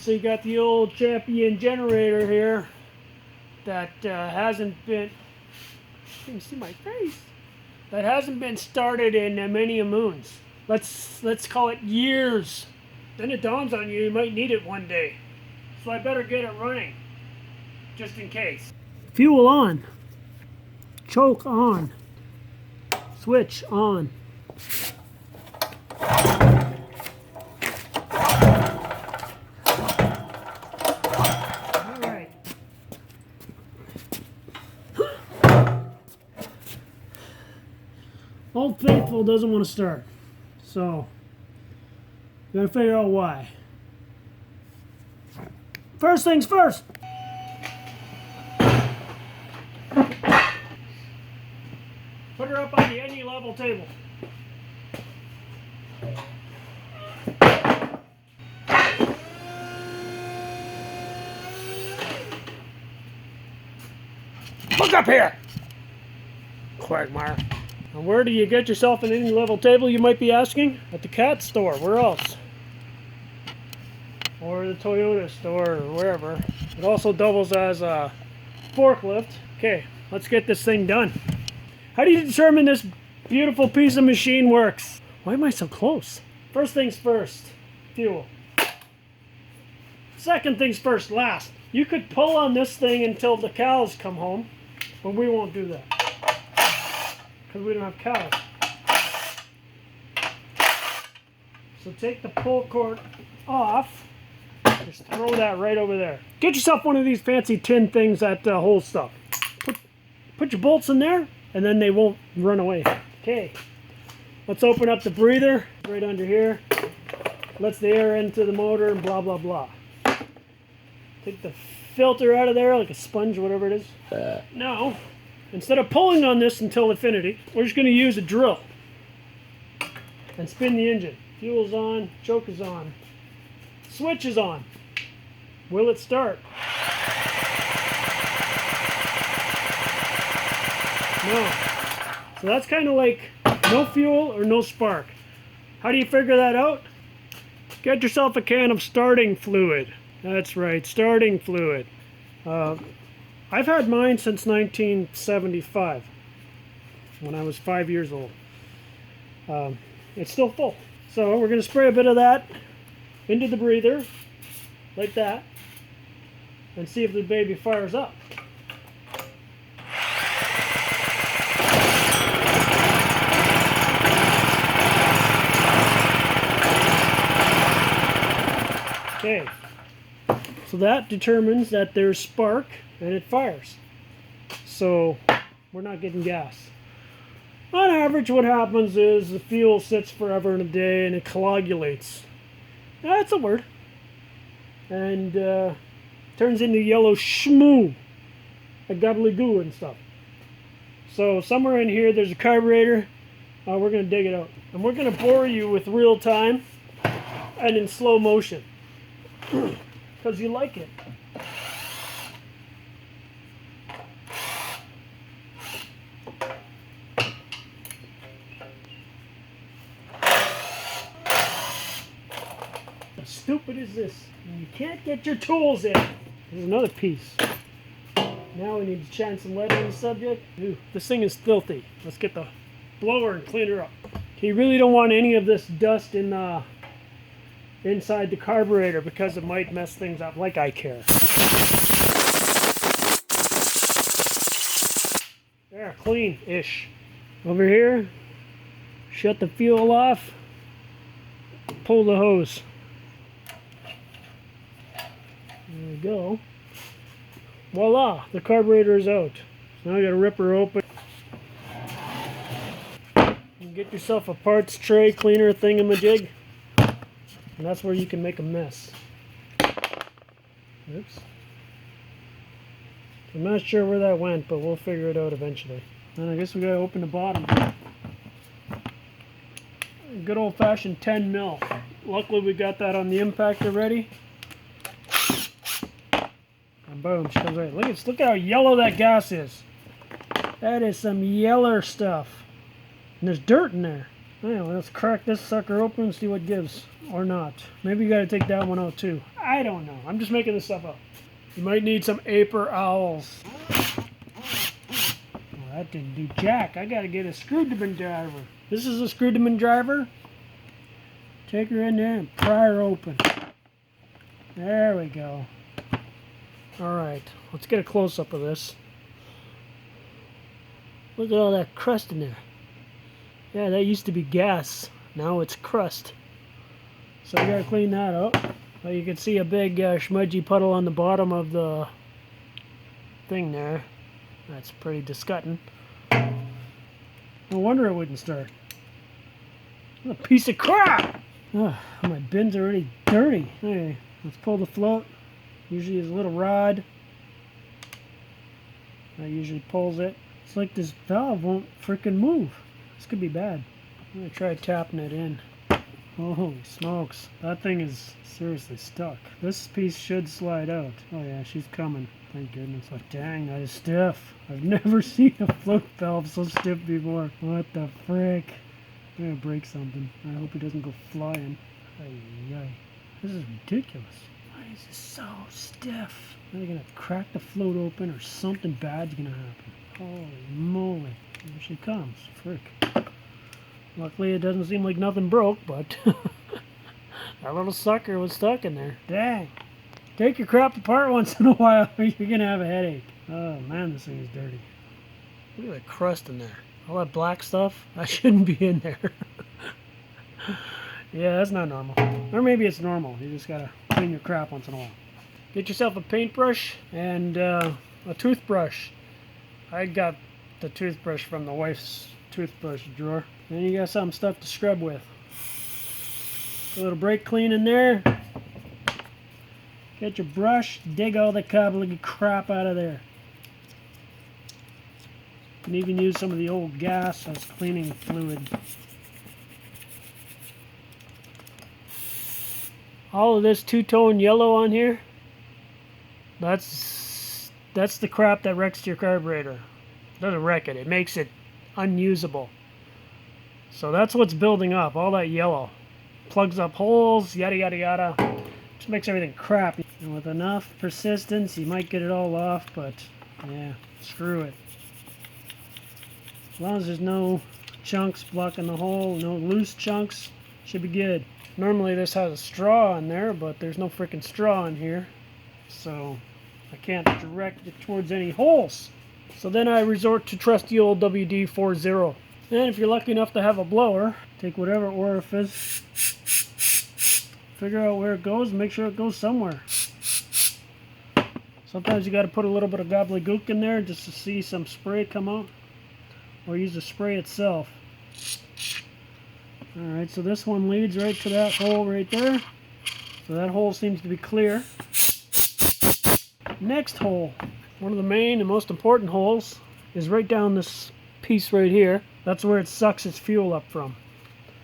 So you got the old champion generator here that hasn't been, you can see my face, that hasn't been started in many a moons. Let's call it years. Then it dawns on you might need it one day. So I better get it running, just in case. Fuel on. Choke on. Switch on. Alright. Old Faithful doesn't want to start. So, gotta figure out why. First things first. Put her up on the any level table. Look up here, Quagmire. And where do you get yourself an any level table, you might be asking? At the cat store. Where else? Or the Toyota store, or wherever. It also doubles as a forklift. Okay, let's get this thing done. How do you determine this beautiful piece of machine works? Why am I so close? First things first, fuel. Second things first, last. You could pull on this thing until the cows come home, but we won't do that because we don't have cows. So take the pull cord off. Just throw that right over there. Get yourself one of these fancy tin things that hold stuff. Put your bolts in there, and then they won't run away. Okay, let's open up the breather right under here. Lets the air into the motor and blah, blah, blah. Take the filter out of there like a sponge, whatever it is. Now, instead of pulling on this until infinity, we're just going to use a drill and spin the engine. Fuel's on, choke is on, switch is on. Will it start? No. So that's kind of like no fuel or no spark. How do you figure that out? Get yourself a can of starting fluid. That's right, starting fluid. I've had mine since 1975, when I was 5 years old. It's still full. So we're going to spray a bit of that into the breather, like that, and see if the baby fires up. Okay, so that determines that there's spark and it fires. So we're not getting gas. On average, what happens is the fuel sits forever and a day and it coagulates. That's a word. And turns into yellow schmoo, like gobbledygoo and stuff. So somewhere in here there's a carburetor. We're going to dig it out. And we're going to bore you with real time and in slow motion. Because you like it. How stupid is this? You can't get your tools in. There's another piece. Now we need to shine some light on the subject. Ooh, this thing is filthy. Let's get the blower and clean her up. You really don't want any of this dust in inside the carburetor because it might mess things up, like I care. There, clean-ish. Over here, shut the fuel off, pull the hose. There we go. Voila, the carburetor is out. So now I gotta rip her open. And get yourself a parts tray cleaner thingamajig. And that's where you can make a mess. Oops. I'm not sure where that went, but we'll figure it out eventually. And I guess we gotta open the bottom. Good old-fashioned 10 mil. Luckily we got that on the impact already. And boom, she comes right. Look how yellow that gas is. That is some yeller stuff. And there's dirt in there. Anyway, let's crack this sucker open and see what gives. Or not. Maybe you gotta take that one out too. I don't know. I'm just making this stuff up. You might need some Aper owls. Well, that didn't do jack. I gotta get a screwdriver. This is a screwdriver. Take her in there and pry her open. There we go. Alright, let's get a close-up of this. Look at all that crust in there. Yeah, that used to be gas. Now it's crust. So we gotta clean that up. Well, you can see a big smudgy puddle on the bottom of the thing there. That's pretty disgusting. No wonder it wouldn't start. What a piece of crap! Oh, my bin's already dirty. Hey, let's pull the float. Usually there's a little rod. That usually pulls it. It's like this valve won't freaking move. This could be bad. I'm gonna try tapping it in. Oh, holy smokes. That thing is seriously stuck. This piece should slide out. Oh yeah, she's coming. Thank goodness. Oh dang, that is stiff. I've never seen a float valve so stiff before. What the frick? I'm gonna break something. I hope it doesn't go flying. Ay. This is ridiculous. Why is this so stiff? Are they gonna crack the float open or something bad's gonna happen? Holy moly. Here she comes. Frick. Luckily it doesn't seem like nothing broke, but that little sucker was stuck in there. Dang. Take your crap apart once in a while or you're gonna have a headache. Oh man, this thing is dirty. Look at the crust in there. All that black stuff, that shouldn't be in there. Yeah, that's not normal. Or maybe it's normal. You just gotta clean your crap once in a while. Get yourself a paintbrush and a toothbrush. I got the toothbrush from the wife's toothbrush drawer. Then you got some stuff to scrub with. A little brake clean in there. Get your brush, dig all the cobbly crap out of there. You can even use some of the old gas as cleaning fluid. All of this two-tone yellow on here, that's the crap that wrecks your carburetor. Doesn't wreck it, it makes it unusable. So that's what's building up, all that yellow. Plugs up holes, yada yada yada. Just makes everything crap. And with enough persistence, you might get it all off, but yeah, screw it. As long as there's no chunks blocking the hole, no loose chunks, should be good. Normally this has a straw in there, but there's no freaking straw in here. So I can't direct it towards any holes. So then I resort to trusty old WD-40. And if you're lucky enough to have a blower, take whatever orifice, figure out where it goes, and make sure it goes somewhere. Sometimes you got to put a little bit of gobbledygook in there just to see some spray come out. Or use the spray itself. Alright, so this one leads right to that hole right there. So that hole seems to be clear. Next hole, one of the main and most important holes, is right down this piece right here. That's where it sucks its fuel up from.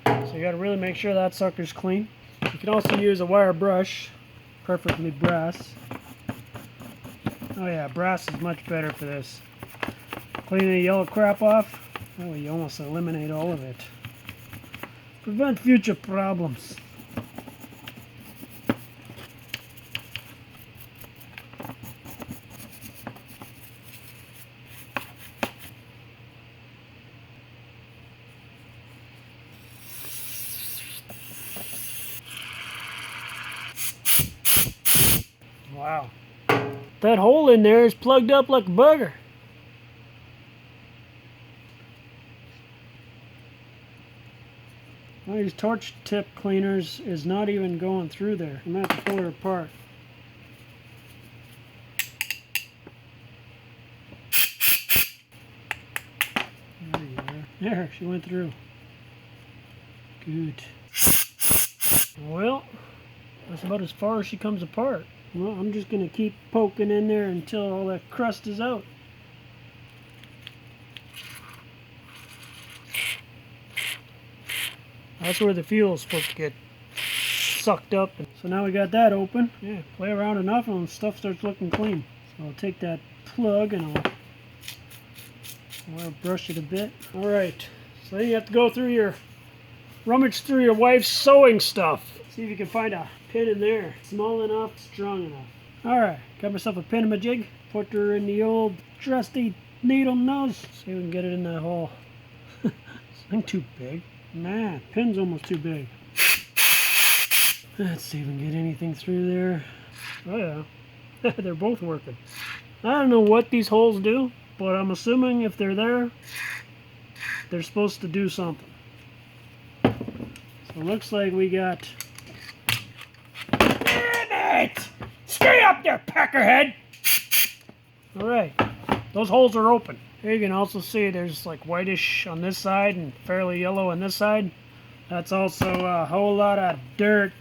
So you got to really make sure that sucker's clean. You can also use a wire brush, preferably brass. Oh yeah, brass is much better for this. Clean the yellow crap off. Oh, you almost eliminate all of it. Prevent future problems. Wow. That hole in there is plugged up like a bugger. One of these torch tip cleaners is not even going through there. I'm going to have to pull her apart. There you are. There, she went through. Good. Well, that's about as far as she comes apart. Well, I'm just going to keep poking in there until all that crust is out. That's where the fuel is supposed to get sucked up. So now we got that open. Yeah, play around enough and stuff starts looking clean. So I'll take that plug and I'll brush it a bit. Alright, so then you have to go through your rummage through your wife's sewing stuff. See if you can find a pin in there. Small enough, strong enough. Alright, got myself a pin-a-majig. Put her in the old trusty needle nose. See if we can get it in that hole. This thing too big. Man, pin's almost too big. Let's see if we can get anything through there. Oh yeah, they're both working. I don't know what these holes do, but I'm assuming if they're there, they're supposed to do something. So it looks like we got... Damn it! Stay up there, peckerhead! Alright, those holes are open. Here you can also see there's like whitish on this side and fairly yellow on this side. That's also a whole lot of dirt.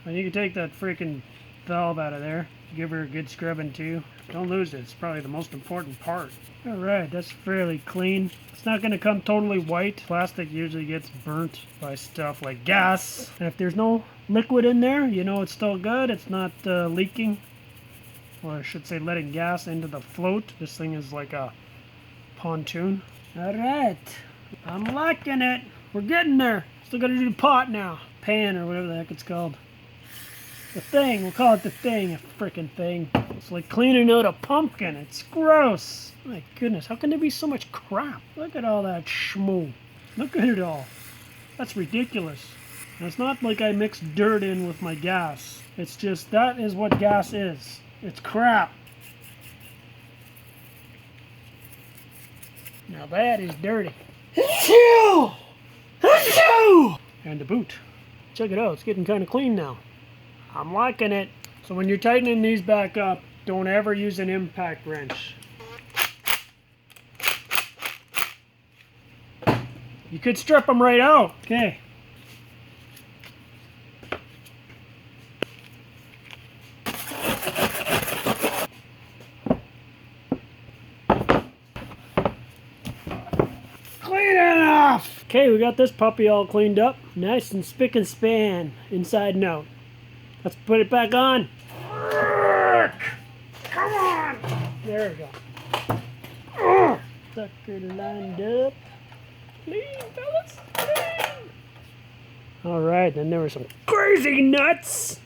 And you can take that freaking valve out of there. Give her a good scrubbing too. Don't lose it, it's probably the most important part. Alright, that's fairly clean. It's not going to come totally white. Plastic usually gets burnt by stuff like gas. And if there's no liquid in there, you know it's still good. It's not leaking. Or I should say letting gas into the float. This thing is like a pontoon. Alright, I'm liking it. We're getting there. Still got to do the pot now. Pan or whatever the heck it's called. The thing, we'll call it the thing, a frickin' thing. It's like cleaning out a pumpkin. It's gross. My goodness, how can there be so much crap? Look at all that schmoo. Look at it all. That's ridiculous. And it's not like I mixed dirt in with my gas. It's just, that is what gas is. It's crap. Now that is dirty. And the boot. Check it out, it's getting kind of clean now. I'm liking it. So when you're tightening these back up, don't ever use an impact wrench. You could strip them right out. Okay. Clean it off! Okay, we got this puppy all cleaned up. Nice and spick and span, inside and out. Let's put it back on. Come on! There we go. Sucker lined up. Clean, fellas. Clean. Alright, then there were some crazy nuts.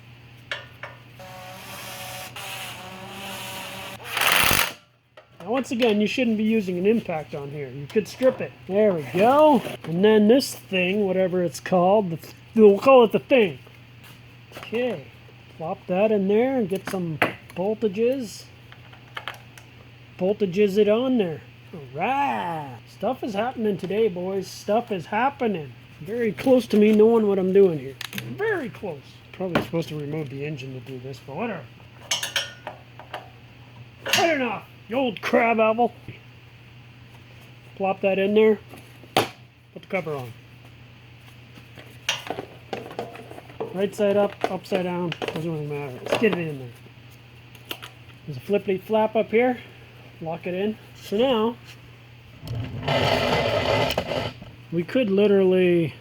Now once again, you shouldn't be using an impact on here. You could strip it. There we go. And then this thing, whatever it's called, we'll call it the thing. Okay, plop that in there and get some voltages. Voltages it on there. Alright, stuff is happening today, boys. Stuff is happening. Very close to me knowing what I'm doing here. Very close. Probably supposed to remove the engine to do this, but whatever. Cut it off, you old crab apple. Plop that in there. Put the cover on. Right side up, upside down, doesn't really matter. Let's get it in there. There's a flippity flap up here. Lock it in. So now, we could literally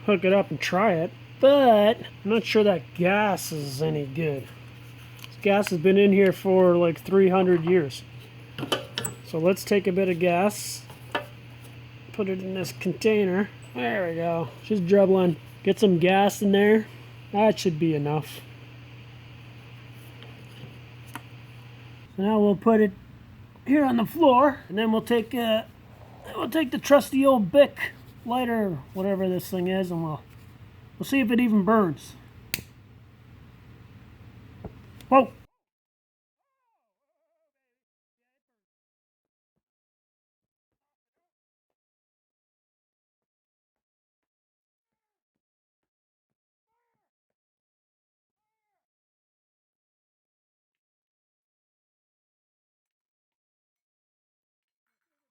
hook it up and try it, but I'm not sure that gas is any good. This gas has been in here for like 300 years. So let's take a bit of gas, put it in this container. There we go. Just dribbling. Get some gas in there. That should be enough. So now we'll put it here on the floor, and then we'll take the trusty old Bic lighter, whatever this thing is, and we'll see if it even burns. Whoa!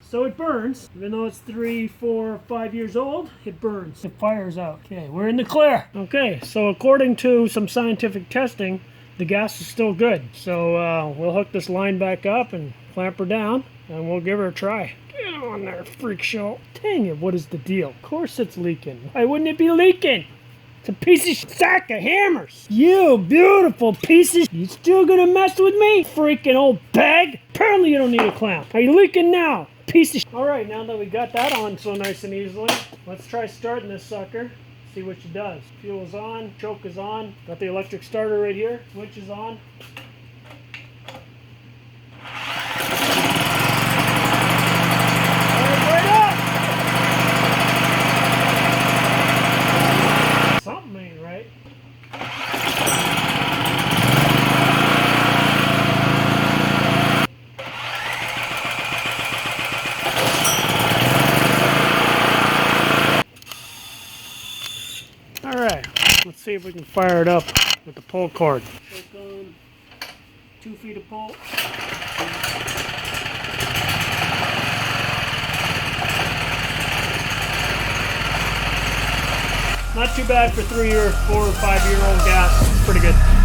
So it burns, even though it's 3, 4, 5 years old, it burns. It fires out. Okay, we're in the clear. Okay, so according to some scientific testing, the gas is still good. So we'll hook this line back up and clamp her down, and we'll give her a try. Get on there, freak show. Dang it, what is the deal? Of course it's leaking. Why wouldn't it be leaking? It's a piece of sack of hammers. You beautiful pieces. You still gonna mess with me? Freaking old bag. Apparently you don't need a clamp. Are you leaking now? Piece of shit. Alright, now that we got that on so nice and easily, let's try starting this sucker. See what she does. Fuel is on, choke is on. Got the electric starter right here. Switch is on. Right up! Something ain't right. Alright, let's see if we can fire it up with the pull cord. Choke on, 2 feet of pull. Not too bad for 3 or 4 or 5 year old gas. It's pretty good.